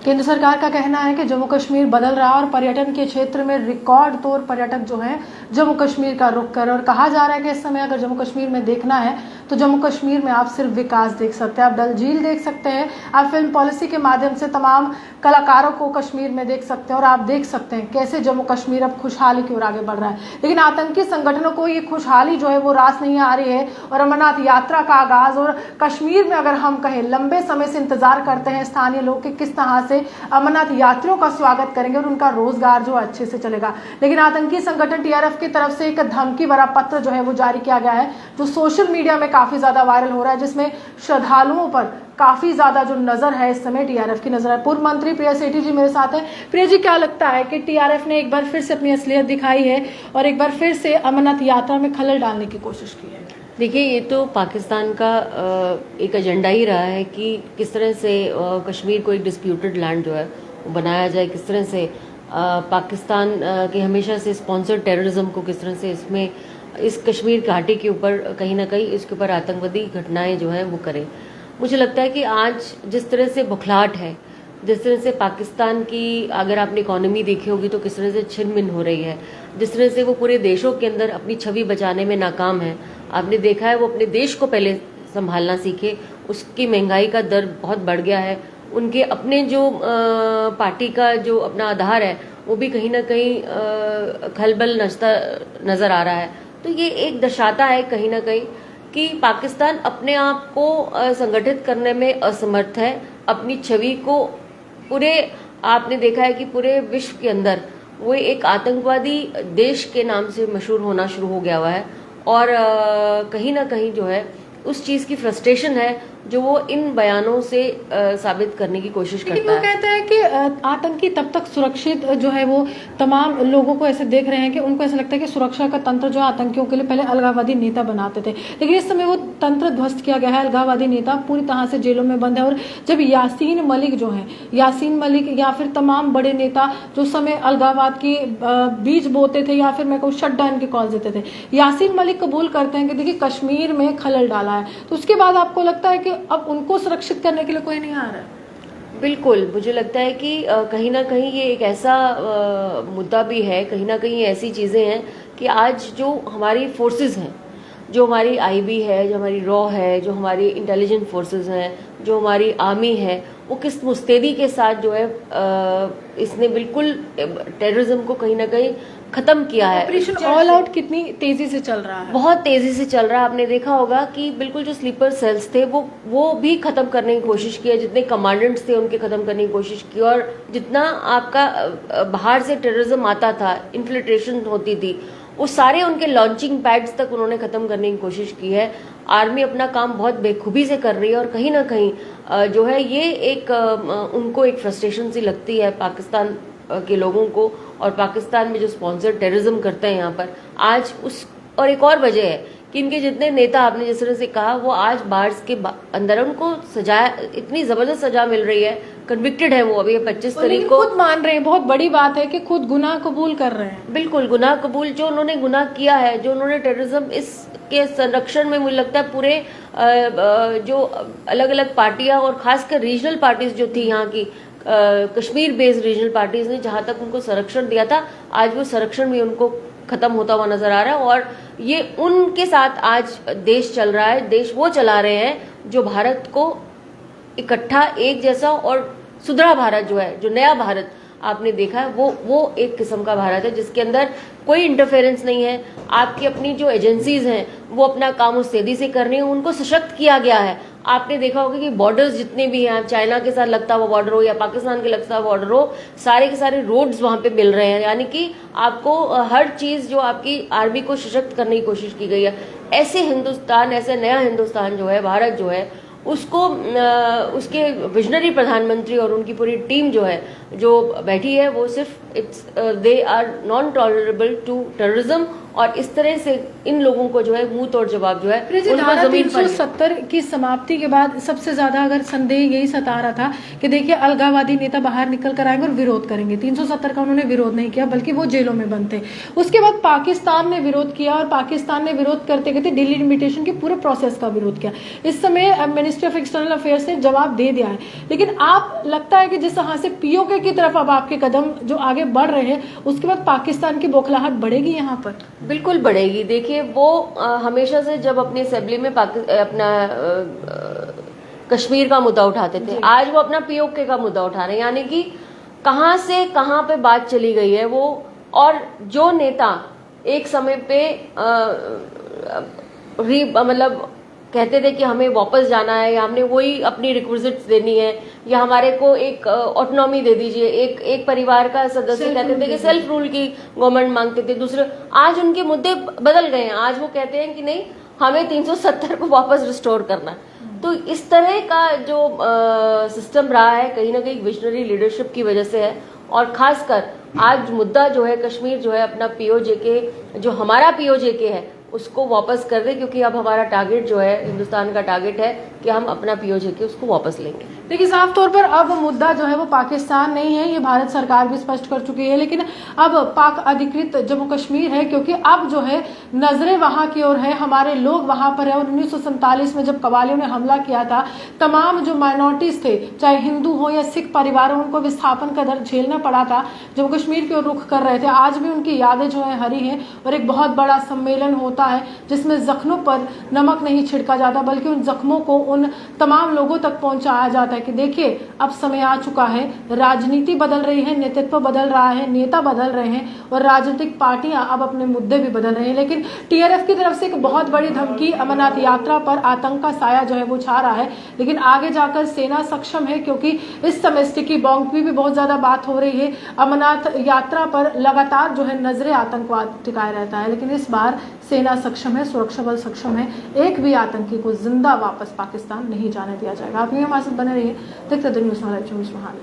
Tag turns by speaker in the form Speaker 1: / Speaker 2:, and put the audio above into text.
Speaker 1: केंद्र सरकार का कहना है कि जम्मू कश्मीर बदल रहा है और पर्यटन के क्षेत्र में रिकॉर्ड तौर पर्यटक जो हैं जम्मू कश्मीर का रुख कर, और कहा जा रहा है कि इस समय अगर जम्मू कश्मीर में देखना है तो जम्मू कश्मीर में आप सिर्फ विकास देख सकते हैं, आप डल झील देख सकते हैं, आप फिल्म पॉलिसी के माध्यम से तमाम कलाकारों को कश्मीर में देख सकते हैं और आप देख सकते हैं कैसे जम्मू कश्मीर अब खुशहाली की ओर आगे बढ़ रहा है। लेकिन आतंकी संगठनों को ये खुशहाली जो है वो रास नहीं आ रही है और अमरनाथ यात्रा का आगाज और कश्मीर में अगर हम कहें लंबे समय से इंतजार करते हैं स्थानीय लोग कि किस तरह से अमरनाथ यात्रियों का स्वागत करेंगे और उनका रोजगार जो अच्छे से चलेगा, लेकिन आतंकी संगठन टीआरएफ की तरफ से एक धमकी भरा पत्र जो है वो जारी किया गया है जो सोशल मीडिया में काफी ज्यादा वायरल हो रहा है, जिसमें श्रद्धालुओं पर काफी ज्यादा जो नजर है इस समय टीआरएफ की नजर है। पूर्व मंत्री प्रिया सेठी जी मेरे साथ है। प्रिया जी, क्या लगता है कि टीआरएफ ने एक बार फिर से अपनी असलियत दिखाई है और एक बार फिर से अमरनाथ यात्रा में खलल डालने की कोशिश की है?
Speaker 2: देखिए, ये तो पाकिस्तान का एक एजेंडा ही रहा है कि किस तरह से कश्मीर को एक डिस्प्यूटेड लैंड जो है वो बनाया जाए, किस तरह से पाकिस्तान के हमेशा से स्पॉन्सर्ड टेररिज्म को किस तरह से इसमें इस कश्मीर घाटी के ऊपर कहीं ना कहीं इसके ऊपर आतंकवादी घटनाएं जो है वो करें। मुझे लगता है कि आज जिस तरह से बुखलाहट है, जिस तरह से पाकिस्तान की अगर आपने इकोनॉमी देखी होगी तो किस तरह से छिन-मिन हो रही है, जिस तरह से वो पूरे देशों के अंदर अपनी छवि बचाने में नाकाम है। आपने देखा है वो अपने देश को पहले संभालना सीखे, उसकी महंगाई का दर बहुत बढ़ गया है, उनके अपने जो पार्टी का जो अपना आधार है वो भी कहीं ना कहीं खलबल नजर आ रहा है। तो ये एक दर्शाता है कहीं ना कहीं कि पाकिस्तान अपने आप को संगठित करने में असमर्थ है। अपनी छवि को पूरे आपने देखा है कि पूरे विश्व के अंदर वो एक आतंकवादी देश के नाम से मशहूर होना शुरू हो गया हुआ है और कहीं ना कहीं जो है उस चीज की फ्रस्ट्रेशन है जो वो इन बयानों से साबित करने की कोशिश करता है।
Speaker 1: वो कहता है कि आतंकी तब तक सुरक्षित जो है वो तमाम लोगों को ऐसे देख रहे हैं कि उनको ऐसा लगता है कि सुरक्षा का तंत्र जो आतंकियों के लिए पहले अलगाववादी नेता बनाते थे, लेकिन इस समय वो तंत्र ध्वस्त किया गया है। अलगाववादी नेता पूरी तरह से जेलों में बंद है और जब यासीन मलिक जो है, यासीन मलिक या फिर तमाम बड़े नेता जो समय अलगाववाद की बीज बोते थे या फिर मैं कहूँ शट डाउन के कॉल देते थे, यासीन मलिक कबूल करते हैं कि देखिए कश्मीर में खलल डाला है, तो उसके बाद आपको लगता है कि अब उनको सुरक्षित करने के लिए कोई नहीं आ रहा है?
Speaker 2: बिल्कुल, मुझे लगता है कि कहीं ना कहीं ये एक ऐसा मुद्दा भी है, कहीं ना कहीं ऐसी चीजें हैं कि आज जो हमारी फोर्सेस हैं, जो हमारी आईबी है, जो हमारी रॉ है, जो हमारी इंटेलिजेंस फोर्सेस हैं, जो हमारी आर्मी है, वो किस मुस्तैदी के साथ जो है इसने बिल्कुल टेररिज्म को कहीं ना कहीं खत्म किया है।
Speaker 1: ऑपरेशन ऑल आउट कितनी तेजी से चल रहा है?
Speaker 2: बहुत तेजी से चल रहा है। आपने देखा होगा कि बिल्कुल जो स्लीपर सेल्स थे वो भी खत्म करने की कोशिश की है, जितने कमांडेंट्स थे उनके खत्म करने की कोशिश की, और जितना आपका बाहर से टेररिज्म आता था, इन्फिल्ट्रेशन होती थी, वो सारे उनके लॉन्चिंग पैड्स तक उन्होंने खत्म करने की कोशिश की है। आर्मी अपना काम बहुत बेखूबी से कर रही है और कहीं ना कहीं जो है ये एक उनको एक फ्रस्ट्रेशन सी लगती है पाकिस्तान के लोगों को, और पाकिस्तान में जो स्पॉन्सर टेररिज्म करते हैं यहाँ पर आज उस, और एक और वजह है कि इनके जितने नेता आपने जिस तरह से कहा वो आज बार्स के अंदर उनको सजा, इतनी जबरदस्त सजा मिल रही है, कन्विक्टेड है वो अभी 25 तारीख को,
Speaker 1: खुद मान रहे हैं। बहुत बड़ी बात है कि खुद गुनाह कबूल कर रहे हैं।
Speaker 2: बिल्कुल गुनाह कबूल, जो उन्होंने गुनाह किया है, जो उन्होंने टेररिज्म इसके संरक्षण में मुझे लगता है पूरे जो अलग अलग पार्टियां और खासकर रीजनल पार्टीज जो थी यहाँ की कश्मीर बेस्ड रीजनल पार्टीज ने जहां तक उनको संरक्षण दिया था, आज वो संरक्षण भी उनको खत्म होता हुआ नजर आ रहा है और ये उनके साथ आज देश चल रहा है। देश वो चला रहे हैं जो भारत को इकट्ठा एक जैसा और सुधरा भारत जो है, जो नया भारत आपने देखा है, वो एक किस्म का भारत है जिसके अंदर कोई इंटरफेरेंस नहीं है। आपकी अपनी जो एजेंसीज हैं वो अपना काम उस तेजी से कर रही हैं, उनको सशक्त किया गया है। आपने देखा होगा कि बॉर्डर्स जितने भी हैं, चाइना के साथ लगता हुआ बॉर्डर हो या पाकिस्तान के लगता हुआ बॉर्डर हो, सारे के सारे रोड्स वहां पे मिल रहे हैं, यानी कि आपको हर चीज जो आपकी आर्मी को सशक्त करने की कोशिश की गई है। ऐसे हिंदुस्तान, ऐसे नया हिंदुस्तान जो है, भारत जो है, उसको उसके विजनरी प्रधानमंत्री और उनकी पूरी टीम जो है जो बैठी है वो सिर्फ they are non tolerable to terrorism और इस तरह से इन लोगों को जो है मुंह तोड़ जवाब जो है उनको जमीन पर
Speaker 1: 370 की समाप्ति के बाद सबसे ज्यादा अगर संदेह यही सता रहा था कि देखिए अलगाववादी नेता बाहर निकल कर आएंगे और विरोध करेंगे। 370 का उन्होंने विरोध नहीं किया, बल्कि वो जेलों में बंद थे। उसके बाद पाकिस्तान ने विरोध किया और पाकिस्तान ने विरोध करते करते डिलिमिटेशन के पूरे प्रोसेस का विरोध किया। इस समय मिनिस्ट्री ऑफ एक्सटर्नल अफेयर्स ने जवाब दे दिया है। लेकिन आप लगता है कि जिस तरह से पीओके की तरफ अब आपके कदम जो आगे बढ़ रहे हैं, उसके बाद पाकिस्तान की बौखलाहट बढ़ेगी यहाँ पर?
Speaker 2: बिल्कुल बढ़ेगी। देखिए वो हमेशा से जब अपनी असेंबली में अपना कश्मीर का मुद्दा उठाते थे, आज वो अपना पीओके का मुद्दा उठा रहे हैं। यानी कि कहां से कहां पे बात चली गई है वो। और जो नेता एक समय पे मतलब कहते थे कि हमें वापस जाना है या हमने वही अपनी रिक्विजिट्स देनी है या हमारे को एक ऑटोनॉमी दे दीजिए, एक परिवार का सदस्य कहते थे कि सेल्फ रूल की गवर्नमेंट मांगते थे। दूसरे आज उनके मुद्दे बदल गए हैं। आज वो कहते हैं कि नहीं, हमें 370 को वापस रिस्टोर करना है। तो इस तरह का जो सिस्टम रहा है कहीं ना कहीं विजनरी लीडरशिप की वजह से है। और खासकर आज मुद्दा जो है कश्मीर जो है अपना पीओजेके, जो हमारा पीओजेके है उसको वापस कर दे, क्योंकि अब हमारा टारगेट जो है, हिंदुस्तान का टारगेट है कि हम अपना पीओजेके उसको वापस लेंगे।
Speaker 1: देखिए साफ तौर पर अब मुद्दा जो है वो पाकिस्तान नहीं है, ये भारत सरकार भी स्पष्ट कर चुकी है। लेकिन अब पाक अधिकृत जम्मू कश्मीर है, क्योंकि अब जो है नजरें वहां की ओर है, हमारे लोग वहां पर है। और 1947 में जब कबालियों ने हमला किया था, तमाम जो माइनॉरिटीज थे, चाहे हिंदू हो या सिख परिवार हो, उनको विस्थापन का दर्द झेलना पड़ा था। जम्मू कश्मीर की ओर रुख कर रहे थे। आज भी उनकी यादें जो है हरी हैं और एक बहुत बड़ा सम्मेलन होता है जिसमें जख्मों पर नमक नहीं छिड़का जाता, बल्कि उन जख्मों को उन तमाम लोगों तक पहुंचाया जाता है कि देखिए अब समय आ चुका है, राजनीति बदल रही है, नेतृत्व बदल रहा है, नेता बदल रहे हैं और राजनीतिक पार्टियां अब अपने मुद्दे भी बदल रही हैं। लेकिन टीआरएफ की तरफ से एक बहुत बड़ी धमकी, अमरनाथ यात्रा पर आतंक का साया जो है वो छा रहा है। लेकिन आगे जाकर सेना सक्षम है, क्योंकि इस समय स्टिकी बॉम्ब की भी बहुत ज्यादा बात हो रही है। अमरनाथ यात्रा पर लगातार जो है नजरे आतंकवाद टिकाए रहता है, लेकिन इस बार सेना सक्षम है, सुरक्षा बल सक्षम है। एक भी आतंकी को जिंदा वापस पाकिस्तान नहीं जाने दिया जाएगा। आप ये हमारे साथ बने रहिए, देखते रहिए न्यूज़ 24 महान।